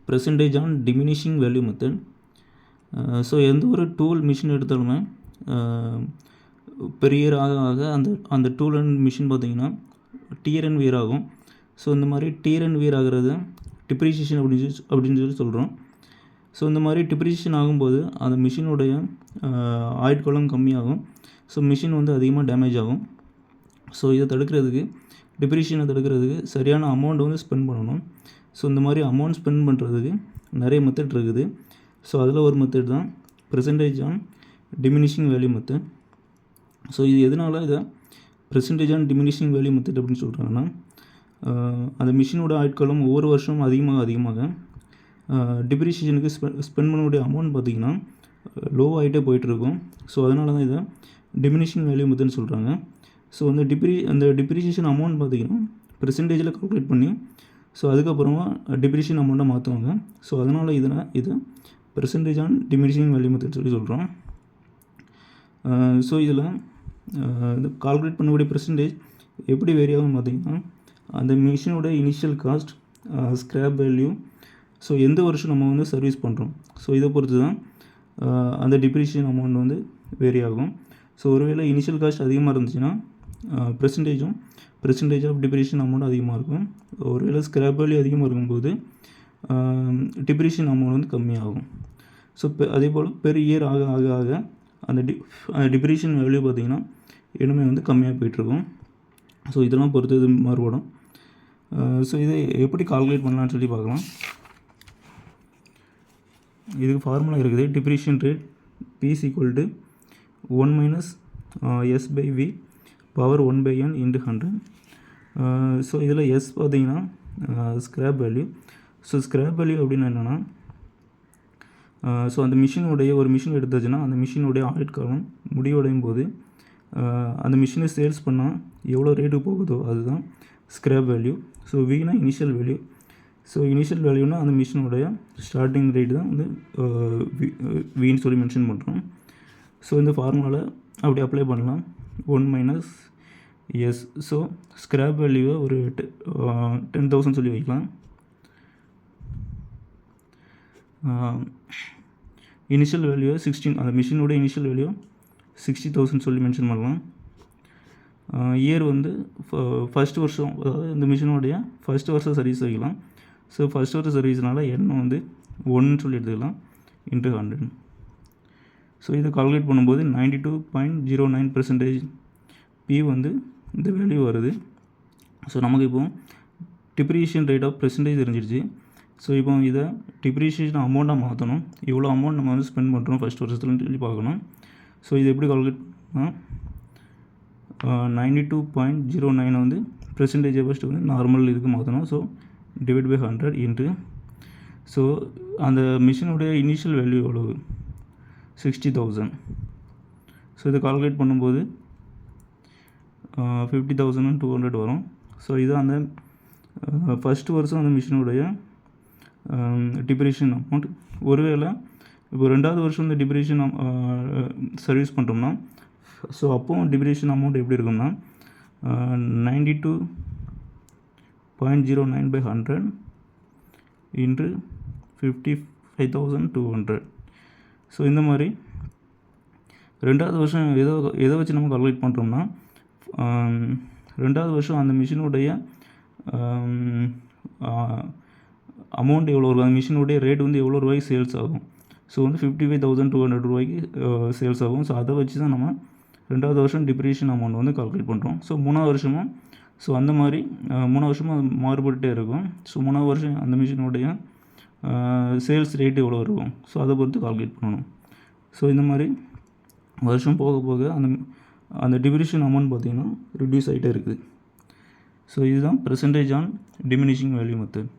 Percentage on diminishing value method. So எந்த ஒரு tool machine எடுத்தாலுமே பெரிய இயர் ஆக ஆக அந்த டூல் அண்ட் மிஷின் பார்த்திங்கன்னா டியர் அண்ட் வியர் ஆகும். ஸோ இந்த மாதிரி டியர் அண்ட் வியர் ஆகிறது டிப்ரிசியேஷன் அப்படின்னு சொல்லி சொல்கிறோம். ஸோ இந்த மாதிரி டிப்ரிசியேஷன் ஆகும்போது அந்த மிஷினுடைய ஆயுட்காலம் கம்மியாகும். ஸோ மிஷின் வந்து அதிகமாக டேமேஜ் ஆகும். ஸோ இதை தடுக்கிறதுக்கு, டிப்ரிசியேஷனை தடுக்கிறதுக்கு சரியான அமௌண்ட் வந்து ஸ்பெண்ட் பண்ணணும். ஸோ இந்த மாதிரி அமௌண்ட் ஸ்பெண்ட் பண்ணுறதுக்கு நிறைய மெத்தட் இருக்குது. ஸோ அதில் ஒரு மெத்தட் தான் percentage on diminishing value method. So இது எதனால் இதை percentage on diminishing value method அப்படின்னு சொல்கிறாங்கன்னா, அந்த மிஷினோட ஆயுட்காலம் ஒவ்வொரு வருஷமும் அதிகமாக டிப்ரிசியேஷனுக்கு ஸ்பெண்ட் பண்ணக்கூடிய அமௌண்ட் பார்த்திங்கன்னா லோ ஆகிட்டே போயிட்டுருக்கும். ஸோ அதனால தான் இதை டிமினிஷிங் வேல்யூ மெத்தட்னு சொல்கிறாங்க. ஸோ அந்த டிப்ரிசியேஷன் அமௌண்ட் பார்த்திங்கன்னா பெர்சன்டேஜில் கால்குலேட் பண்ணி ஸோ அதுக்கப்புறமா டிப்ரிசியேஷன் அமௌண்ட்டை மாற்றுவாங்க. ஸோ அதனால் இதை percentage on diminishing value method சொல்லி சொல்கிறோம். ஸோ இதில் இது கால்குலேட் பண்ணக்கூடிய பெர்சன்டேஜ் எப்படி வேரி ஆகும் பார்த்திங்கன்னா, அந்த மிஷினோட initial cost, scrap value, so எந்த வருஷம் நம்ம வந்து சர்வீஸ் பண்ணுறோம், ஸோ இதை பொறுத்து தான் அந்த டிப்ரிசியேஷன் அமௌண்ட் வந்து வேரி ஆகும். ஸோ ஒருவேளை இனிஷியல் காஸ்ட் அதிகமாக இருந்துச்சுன்னா பெர்சன்டேஜ் ஆஃப் டிப்ரிசியேஷன் அமௌண்ட் அதிகமாக இருக்கும். ஒருவேளை ஸ்க்ராப் வேல்யூ அதிகமாக இருக்கும்போது டிப்ரிசியேஷன் அமௌண்ட் வந்து கம்மியாகும். ஸோ அதே போல் பெர் இயர் ஆக ஆக ஆக அந்த டிப்ரிசியேஷன் வேல்யூ பார்த்திங்கன்னா இன்னுமே வந்து கம்மியாக போயிட்டுருக்கும். ஸோ இதெல்லாம் பொறுத்து இது மாறுபடும். ஸோ இதை எப்படி கால்குலேட் பண்ணலான்னு சொல்லி பார்க்கலாம். இதுக்கு ஃபார்முலா இருக்குது. Depreciation rate P = 1 - S/V power 1/n × 100. So இதில் எஸ் பார்த்திங்கன்னா scrap value. So scrap value அப்படின்னு என்னென்னா, ஸோ அந்த ஒரு மிஷின் எடுத்துச்சுன்னா அந்த மிஷினுடைய ஆயுட்காலம் முடிவடையும் போது அந்த மிஷினை சேல்ஸ் பண்ணால் எவ்வளோ ரேட்டு போகுதோ அதுதான் ஸ்க்ராப் வேல்யூ. ஸோ வீணா இனிஷியல் வேல்யூ. ஸோ இனிஷியல் வேல்யூனா அந்த மிஷினுடைய ஸ்டார்டிங் ரேட் தான் வந்து வீன்னு சொல்லி மென்ஷன் பண்ணுறோம். ஸோ இந்த ஃபார்முலாவில் அப்படி அப்ளை பண்ணலாம். 1 - S. ஸோ ஸ்க்ராப் வேல்யூவை ஒரு 10,000 சொல்லி வைக்கலாம். இனிஷியல் வேல்யூவை 16, அந்த மிஷினோட இனிஷியல் வேல்யூ 60,000 சொல்லி மென்ஷன் பண்ணலாம். இயர் வந்து ஃபஸ்ட் வருஷம், அதாவது இந்த மிஷினுடைய ஃபஸ்ட் வருஷம் சர்வீஸ் வைக்கலாம். ஸோ ஃபஸ்ட் வருஷம் சர்வீஸ்னால எண்ணை வந்து 1 சொல்லி எடுத்துக்கலாம் × 100. ஸோ இதை கால்குலேட் பண்ணும்போது 92.09% P வந்து இந்த வேல்யூ வருது. ஸோ நமக்கு இப்போ டிப்ரிசியேஷன் ரேட் ஆஃப் பெர்சன்டேஜ் தெரிஞ்சிருச்சு. ஸோ இப்போ இதை டிப்ரிசியேஷன் அமௌண்ட்டாக மாற்றணும். இவ்வளோ அமௌண்ட் நம்ம வந்து ஸ்பெண்ட் பண்ணுறோம் ஃபஸ்ட் வருஷத்துலன்னு சொல்லி பார்க்கணும். ஸோ இது எப்படி கால்குலேட் பண்ணால் 92.09 வந்து பெர்சன்டேஜை ஃபஸ்ட்டு வந்து நார்மல் இதுக்கு மாற்றணும். ஸோ டிவைட் பை 100 × ஸோ அந்த மிஷினுடைய இனிஷியல் வேல்யூ எவ்வளவு, 60,000. ஸோ இதை கால்குலேட் பண்ணும்போது 50,200 வரும். ஸோ இது அந்த ஃபஸ்ட்டு வருஷம் அந்த மிஷினுடைய டிப்ரிசியேஷன் அமௌண்ட். ஒருவேளை இப்போ 2வது வருஷம் இந்த டிப்ரிசியேஷன் சர்வீஸ் பண்ணுறோம்னா, ஸோ அப்போவும் டிப்ரிசியேஷன் அமௌண்ட் எப்படி இருக்கும்னா 92.09/100 × 55,200. ஸோ இந்த மாதிரி 2வது வருஷம் எதை வச்சு நம்ம கால்குலேட் பண்ணுறோம்னா, 2வது வருஷம் அந்த மிஷினுடைய அமௌண்ட் எவ்வளோ இருக்கும், அந்த மிஷினுடைய ரேட் வந்து எவ்வளோ ரூபாய்க்கு சேல்ஸ் ஆகும். ஸோ வந்து 55,200 ரூபாய்க்கு சேல்ஸ் ஆகும். ஸோ அதை வச்சு தான் நம்ம 2வது வருஷம் டிப்ரிசியேஷன் அமௌண்ட் வந்து கால்குலேட் பண்ணுறோம். ஸோ 3வது வருஷமும் ஸோ அந்த மாதிரி 3வது வருஷமும் மாறுபட்டுகிட்டே இருக்கும். ஸோ 3வது வருஷம் அந்த மிஷினுடைய சேல்ஸ் ரேட்டு எவ்வளோ இருக்கும், ஸோ அதை பொறுத்து கால்குலேட் பண்ணணும். ஸோ இந்த மாதிரி வருஷம் போக போக அந்த டிப்ரிசியேஷன் அமௌண்ட் பார்த்திங்கன்னா ரிடியூஸ் ஆகிட்டே இருக்குது. ஸோ இதுதான் percentage on diminishing value method.